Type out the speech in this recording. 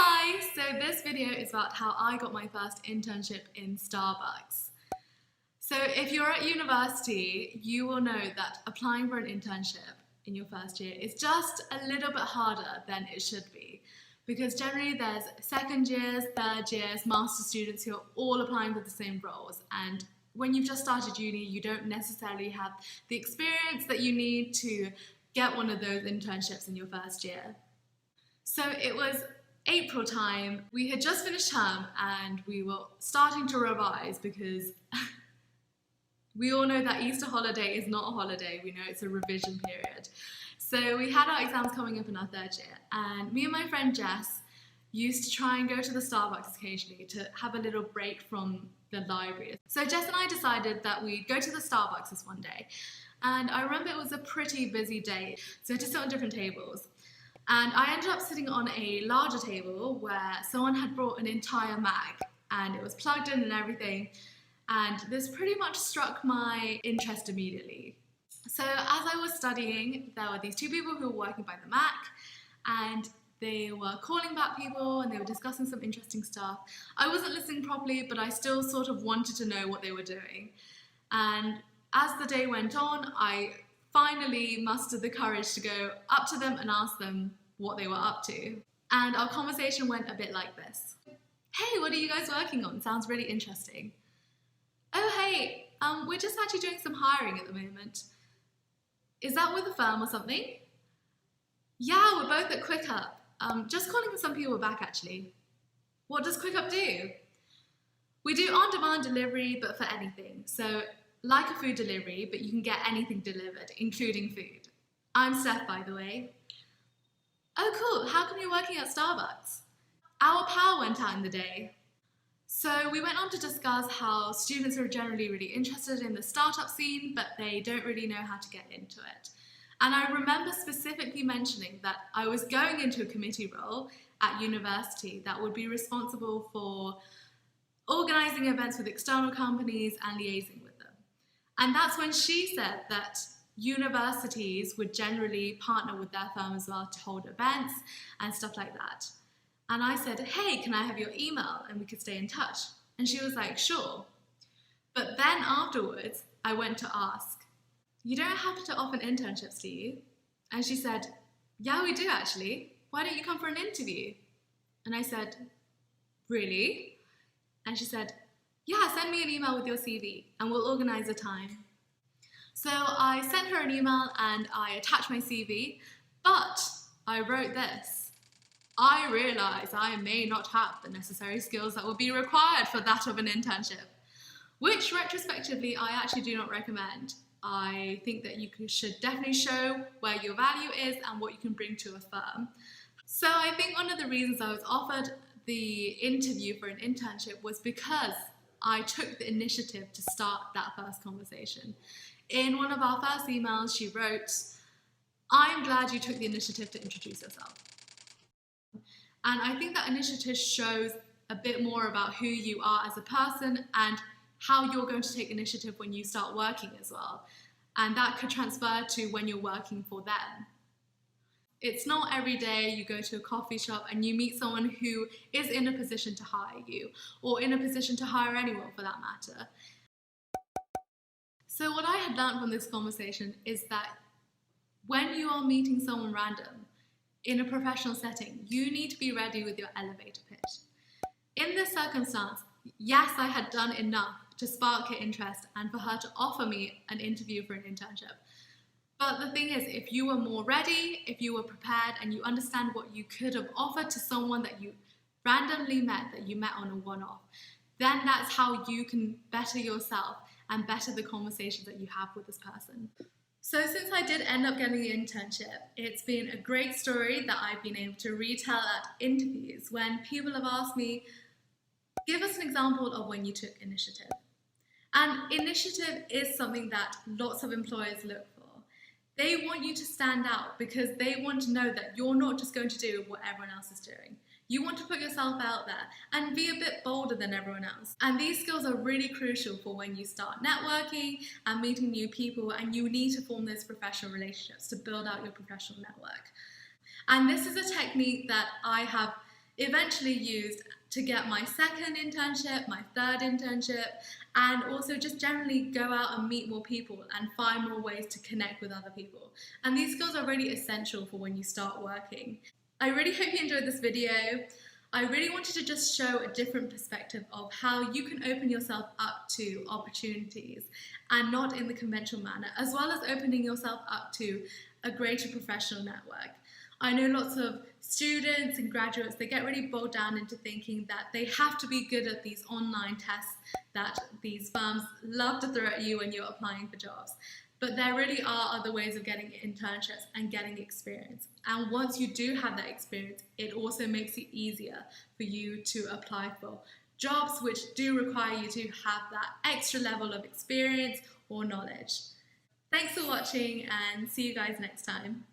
Hi, so this video is about how I got my first internship in Starbucks. So if you're at university, you will know that applying for an internship in your first year is just a little bit harder than it should be. Because generally there's second years, third years, master students who are all applying for the same roles. And when you've just started uni, you don't necessarily have the experience that you need to get one of those internships in your first year. So it was April time, we had just finished term and we were starting to revise because we all know that Easter holiday is not a holiday, we know it's a revision period. So we had our exams coming up in our third year and me and my friend Jess used to try and go to the Starbucks occasionally to have a little break from the library. So Jess and I decided that we'd go to the Starbucks this one day, and I remember it was a pretty busy day, so we had to sit on different tables. And I ended up sitting on a larger table where someone had brought an entire Mac and it was plugged in and everything. And this pretty much struck my interest immediately. So as I was studying, there were these two people who were working by the Mac and they were calling back people and they were discussing some interesting stuff. I wasn't listening properly, but I still sort of wanted to know what they were doing. And as the day went on, I finally mustered the courage to go up to them and ask them what they were up to. And our conversation went a bit like this. Hey, what are you guys working on? Sounds really interesting. Oh, hey, we're just actually doing some hiring at the moment. Is that with a firm or something? Yeah, we're both at QuickUp. Just calling for some people back actually. What does QuickUp do? We do on-demand delivery, but for anything. So like a food delivery, but you can get anything delivered, including food. I'm Steph, by the way. Oh, cool. How come you're working at Starbucks? Our power went out in the day. So we went on to discuss how students are generally really interested in the startup scene, but they don't really know how to get into it. And I remember specifically mentioning that I was going into a committee role at university that would be responsible for organising events with external companies and liaising with them. And that's when she said that universities would generally partner with their firm as well to hold events and stuff like that. And I said, hey, can I have your email and we could stay in touch? And she was like, sure. But then afterwards, I went to ask, you don't happen to offer internships, do you? And she said, yeah, we do actually. Why don't you come for an interview? And I said, really? And she said, yeah, send me an email with your CV and we'll organise a time. So I sent her an email and I attached my CV, but I wrote this. I realise I may not have the necessary skills that would be required for that of an internship, which retrospectively I actually do not recommend. I think that you should definitely show where your value is and what you can bring to a firm. So I think one of the reasons I was offered the interview for an internship was because I took the initiative to start that first conversation. In one of our first emails, she wrote, I'm glad you took the initiative to introduce yourself. And I think that initiative shows a bit more about who you are as a person and how you're going to take initiative when you start working as well. And that could transfer to when you're working for them. It's not every day you go to a coffee shop and you meet someone who is in a position to hire you, or in a position to hire anyone for that matter. So what I had learned from this conversation is that when you are meeting someone random in a professional setting, you need to be ready with your elevator pitch. In this circumstance, yes, I had done enough to spark her interest and for her to offer me an interview for an internship. But the thing is, if you were more ready, if you were prepared and you understand what you could have offered to someone that you randomly met, that you met on a one-off, then that's how you can better yourself and better the conversations that you have with this person. So since I did end up getting the internship, it's been a great story that I've been able to retell at interviews when people have asked me, give us an example of when you took initiative. And initiative is something that lots of employers look for. They want you to stand out because they want to know that you're not just going to do what everyone else is doing. You want to put yourself out there and be a bit bolder than everyone else. And these skills are really crucial for when you start networking and meeting new people, and you need to form those professional relationships to build out your professional network. And this is a technique that I have eventually used to get my second internship, my third internship, and also just generally go out and meet more people and find more ways to connect with other people. And these skills are really essential for when you start working. I really hope you enjoyed this video. I really wanted to just show a different perspective of how you can open yourself up to opportunities and not in the conventional manner, as well as opening yourself up to a greater professional network. I know lots of students and graduates, they get really bogged down into thinking that they have to be good at these online tests that these firms love to throw at you when you're applying for jobs. But there really are other ways of getting internships and getting experience. And once you do have that experience, it also makes it easier for you to apply for jobs which do require you to have that extra level of experience or knowledge. Thanks for watching and see you guys next time.